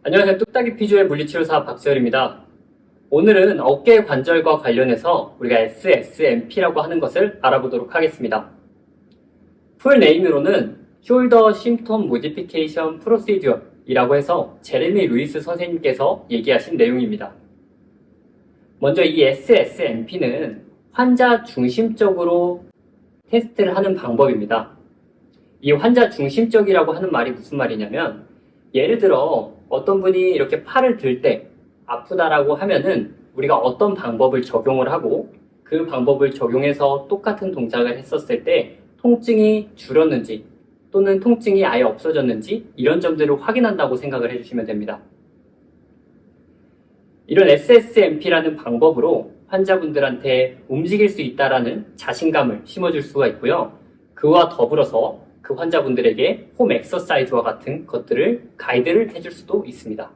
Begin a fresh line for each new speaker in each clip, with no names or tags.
안녕하세요. 뚝딱이 피부의 물리치료사 박수열입니다. 오늘은 어깨 관절과 관련해서 우리가 SSMP라고 하는 것을 알아보도록 하겠습니다. 풀 네임으로는 Shoulder Symptom Modification Procedure 이라고 해서 제레미 루이스 선생님께서 얘기하신 내용입니다. 먼저 이 SSMP는 환자 중심적으로 테스트를 하는 방법입니다. 이 환자 중심적이라고 하는 말이 무슨 말이냐면, 예를 들어 어떤 분이 이렇게 팔을 들 때 아프다라고 하면은 우리가 어떤 방법을 적용을 하고 그 방법을 적용해서 똑같은 동작을 했었을 때 통증이 줄었는지 또는 통증이 아예 없어졌는지 이런 점들을 확인한다고 생각을 해주시면 됩니다. 이런 SSMP라는 방법으로 환자분들한테 움직일 수 있다라는 자신감을 심어줄 수가 있고요. 그와 더불어서 그 환자분들에게 홈 엑서사이즈와 같은 것들을 가이드를 해줄 수도 있습니다.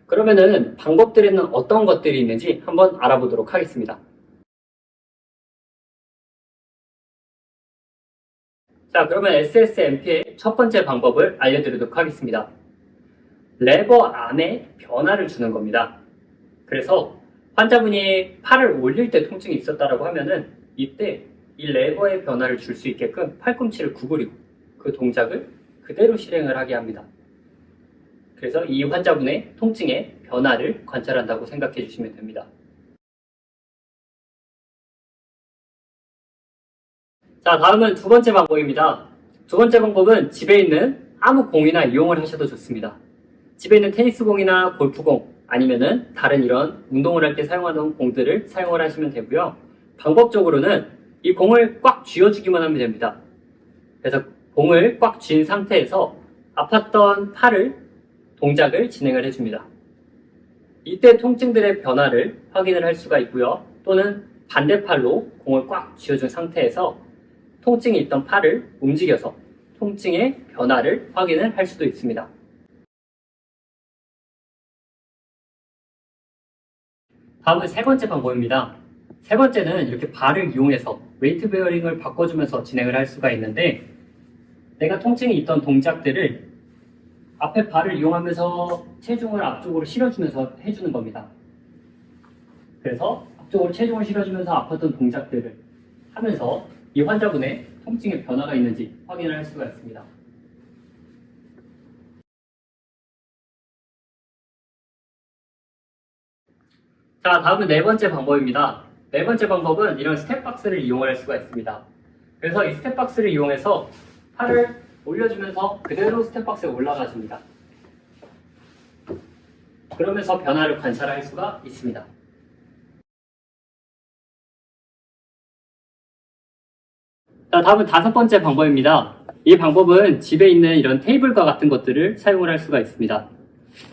그러면은 방법들에는 어떤 것들이 있는지 한번 알아보도록 하겠습니다. 자, 그러면 SSMP의 첫 번째 방법을 알려드리도록 하겠습니다. 레버 안에 변화를 주는 겁니다. 그래서 환자분이 팔을 올릴 때 통증이 있었다라고 하면은 이때 이 레버의 변화를 줄 수 있게끔 팔꿈치를 구부리고 그 동작을 그대로 실행을 하게 합니다. 그래서 이 환자분의 통증의 변화를 관찰한다고 생각해 주시면 됩니다. 자, 다음은 두 번째 방법입니다. 두 번째 방법은 집에 있는 아무 공이나 이용을 하셔도 좋습니다. 집에 있는 테니스공이나 골프공 아니면은 다른 이런 운동을 할 때 사용하는 공들을 사용을 하시면 되고요. 방법적으로는 이 공을 꽉 쥐어주기만 하면 됩니다. 그래서 공을 꽉 쥔 상태에서 아팠던 팔을 동작을 진행을 해줍니다. 이때 통증들의 변화를 확인을 할 수가 있고요. 또는 반대팔로 공을 꽉 쥐어준 상태에서 통증이 있던 팔을 움직여서 통증의 변화를 확인을 할 수도 있습니다. 다음은 세 번째 방법입니다. 세 번째는 이렇게 발을 이용해서 웨이트 베어링을 바꿔주면서 진행을 할 수가 있는데, 내가 통증이 있던 동작들을 앞에 발을 이용하면서 체중을 앞쪽으로 실어주면서 해주는 겁니다. 그래서 앞쪽으로 체중을 실어주면서 아팠던 동작들을 하면서 이 환자분의 통증의 변화가 있는지 확인을 할 수가 있습니다. 자, 다음은 네 번째 방법입니다. 네 번째 방법은 이런 스텝박스를 이용할 수가 있습니다. 그래서 이 스텝박스를 이용해서 팔을 올려주면서 그대로 스텝박스에 올라가줍니다. 그러면서 변화를 관찰할 수가 있습니다. 자, 다음은 다섯 번째 방법입니다. 이 방법은 집에 있는 이런 테이블과 같은 것들을 사용을 할 수가 있습니다.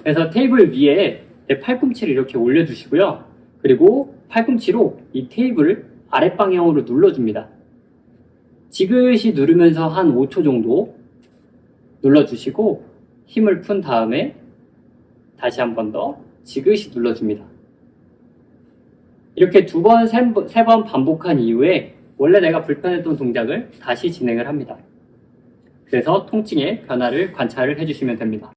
그래서 테이블 위에 내 팔꿈치를 이렇게 올려주시고요. 그리고 팔꿈치로 이 테이블을 아랫방향으로 눌러줍니다. 지그시 누르면서 한 5초 정도 눌러주시고 힘을 푼 다음에 다시 한 번 더 지그시 눌러줍니다. 이렇게 두 번, 세 번 반복한 이후에 원래 내가 불편했던 동작을 다시 진행을 합니다. 그래서 통증의 변화를 관찰을 해주시면 됩니다.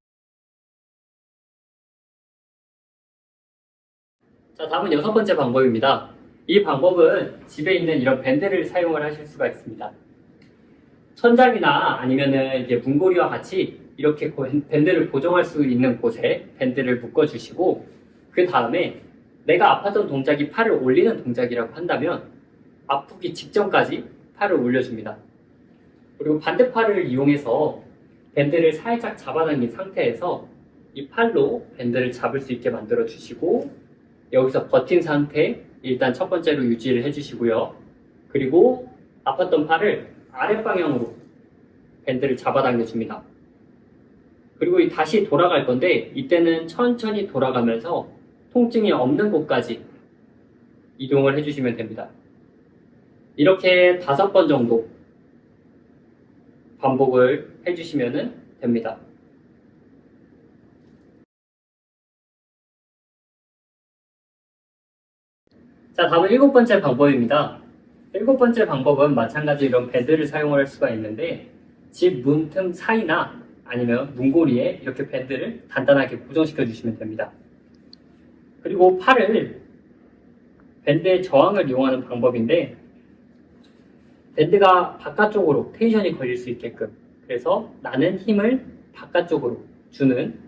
자, 다음은 여섯 번째 방법입니다. 이 방법은 집에 있는 이런 밴드를 사용을 하실 수가 있습니다. 천장이나 아니면은 이제 문고리와 같이 이렇게 밴드를 고정할 수 있는 곳에 밴드를 묶어주시고, 그 다음에 내가 아팠던 동작이 팔을 올리는 동작이라고 한다면 아프기 직전까지 팔을 올려줍니다. 그리고 반대팔을 이용해서 밴드를 살짝 잡아당긴 상태에서 이 팔로 밴드를 잡을 수 있게 만들어 주시고, 여기서 버틴 상태 일단 첫 번째로 유지를 해주시고요. 그리고 아팠던 팔을 아랫방향으로 밴드를 잡아당겨 줍니다. 그리고 다시 돌아갈 건데 이때는 천천히 돌아가면서 통증이 없는 곳까지 이동을 해주시면 됩니다. 이렇게 5번 정도 반복을 해주시면 됩니다. 자, 다음은 일곱 번째 방법입니다. 일곱 번째 방법은 마찬가지로 이런 밴드를 사용할 수가 있는데 집 문틈 사이나 아니면 문고리에 이렇게 밴드를 단단하게 고정시켜 주시면 됩니다. 그리고 팔을 밴드의 저항을 이용하는 방법인데 밴드가 바깥쪽으로 텐션이 걸릴 수 있게끔 그래서 나는 힘을 바깥쪽으로 주는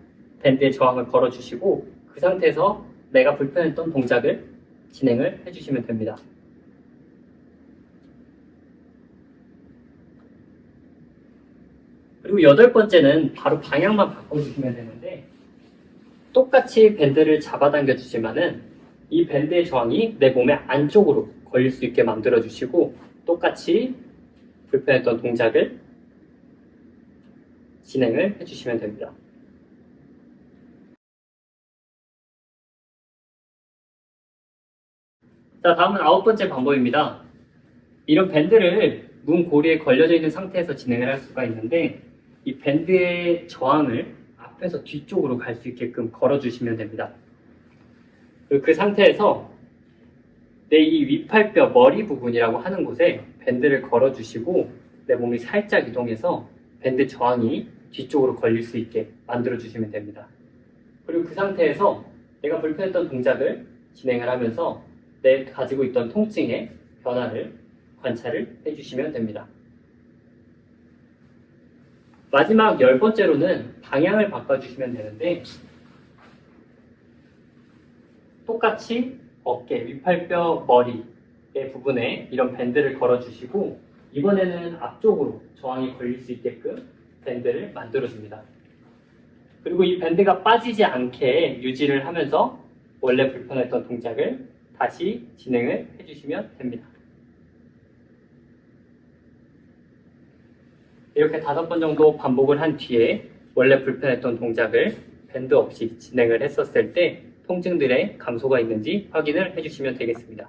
밴드의 저항을 걸어주시고 그 상태에서 내가 불편했던 동작을 진행을 해주시면 됩니다. 그리고 8번째는 바로 방향만 바꿔주시면 되는데 똑같이 밴드를 잡아당겨 주지만은 이 밴드의 저항이 내 몸의 안쪽으로 걸릴 수 있게 만들어 주시고 똑같이 불편했던 동작을 진행을 해주시면 됩니다. 자, 다음은 9번째 방법입니다. 이런 밴드를 문고리에 걸려져 있는 상태에서 진행을 할 수가 있는데 이 밴드의 저항을 앞에서 뒤쪽으로 갈 수 있게끔 걸어주시면 됩니다. 그리고 그 상태에서 내 이 위팔뼈 머리 부분이라고 하는 곳에 밴드를 걸어주시고 내 몸이 살짝 이동해서 밴드 저항이 뒤쪽으로 걸릴 수 있게 만들어주시면 됩니다. 그리고 그 상태에서 내가 불편했던 동작을 진행을 하면서 내 가지고 있던 통증의 변화를 관찰을 해주시면 됩니다. 마지막 10번째로는 방향을 바꿔주시면 되는데 똑같이 어깨, 위팔뼈, 머리의 부분에 이런 밴드를 걸어주시고 이번에는 앞쪽으로 저항이 걸릴 수 있게끔 밴드를 만들어줍니다. 그리고 이 밴드가 빠지지 않게 유지를 하면서 원래 불편했던 동작을 다시 진행을 해주시면 됩니다. 이렇게 5번 정도 반복을 한 뒤에 원래 불편했던 동작을 밴드 없이 진행을 했었을 때 통증들의 감소가 있는지 확인을 해주시면 되겠습니다.